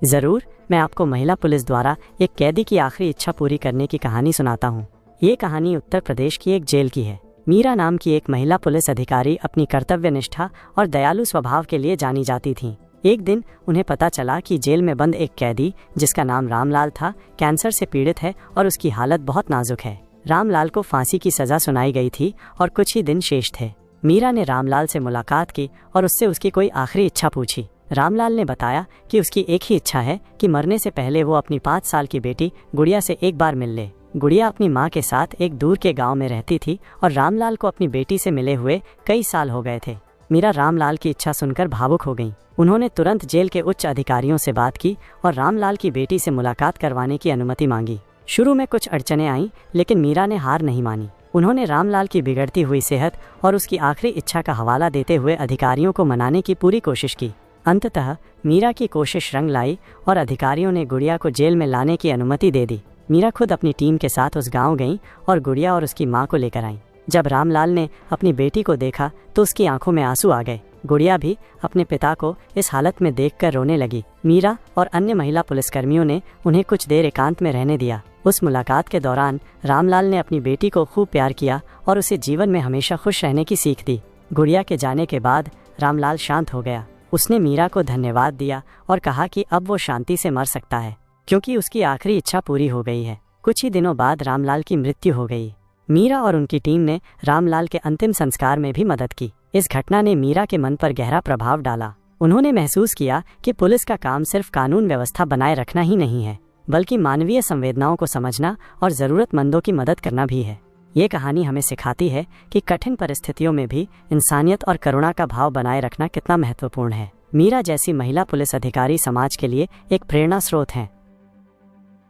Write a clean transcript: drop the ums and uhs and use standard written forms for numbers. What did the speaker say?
ज़रूर, मैं आपको महिला पुलिस द्वारा एक कैदी की आखिरी इच्छा पूरी करने की कहानी सुनाता हूँ। ये कहानी उत्तर प्रदेश की एक जेल की है। मीरा नाम की एक महिला पुलिस अधिकारी अपनी कर्तव्यनिष्ठा और दयालु स्वभाव के लिए जानी जाती थीं। एक दिन उन्हें पता चला कि जेल में बंद एक कैदी, जिसका नाम रामलाल था, कैंसर से पीड़ित है और उसकी हालत बहुत नाजुक है। रामलाल को फांसी की सजा सुनाई गई थी और कुछ ही दिन शेष थे। मीरा ने रामलाल से मुलाकात की और उससे उसकी कोई आखिरी इच्छा पूछी। रामलाल ने बताया कि उसकी एक ही इच्छा है कि मरने से पहले वो अपनी 5 साल की बेटी गुड़िया से एक बार मिल ले। गुड़िया अपनी माँ के साथ एक दूर के गांव में रहती थी और रामलाल को अपनी बेटी से मिले हुए कई साल हो गए थे। मीरा रामलाल की इच्छा सुनकर भावुक हो गई। उन्होंने तुरंत जेल के उच्च अधिकारियों से बात की और रामलाल की बेटी से मुलाकात करवाने की अनुमति मांगी। शुरू में कुछ अड़चनें आईं, लेकिन मीरा ने हार नहीं मानी। उन्होंने रामलाल की बिगड़ती हुई सेहत और उसकी आखिरी इच्छा का हवाला देते हुए अधिकारियों को मनाने की पूरी कोशिश की। अंततः मीरा की कोशिश रंग लाई और अधिकारियों ने गुड़िया को जेल में लाने की अनुमति दे दी। मीरा खुद अपनी टीम के साथ उस गांव गईं और गुड़िया और उसकी मां को लेकर आईं। जब रामलाल ने अपनी बेटी को देखा तो उसकी आंखों में आंसू आ गए। गुड़िया भी अपने पिता को इस हालत में देखकर रोने लगी। मीरा और अन्य महिला पुलिसकर्मियों ने उन्हें कुछ देर एकांत में रहने दिया। उस मुलाकात के दौरान रामलाल ने अपनी बेटी को खूब प्यार किया और उसे जीवन में हमेशा खुश रहने की सीख दी। गुड़िया के जाने के बाद रामलाल शांत हो गया। उसने मीरा को धन्यवाद दिया और कहा कि अब वो शांति से मर सकता है, क्योंकि उसकी आखिरी इच्छा पूरी हो गई है। कुछ ही दिनों बाद रामलाल की मृत्यु हो गई। मीरा और उनकी टीम ने रामलाल के अंतिम संस्कार में भी मदद की। इस घटना ने मीरा के मन पर गहरा प्रभाव डाला। उन्होंने महसूस किया कि पुलिस का काम सिर्फ कानून व्यवस्था बनाए रखना ही नहीं है, बल्कि मानवीय संवेदनाओं को समझना और जरूरतमंदों की मदद करना भी है। ये कहानी हमें सिखाती है कि कठिन परिस्थितियों में भी इंसानियत और करुणा का भाव बनाए रखना कितना महत्वपूर्ण है। मीरा जैसी महिला पुलिस अधिकारी समाज के लिए एक प्रेरणा स्रोत हैं।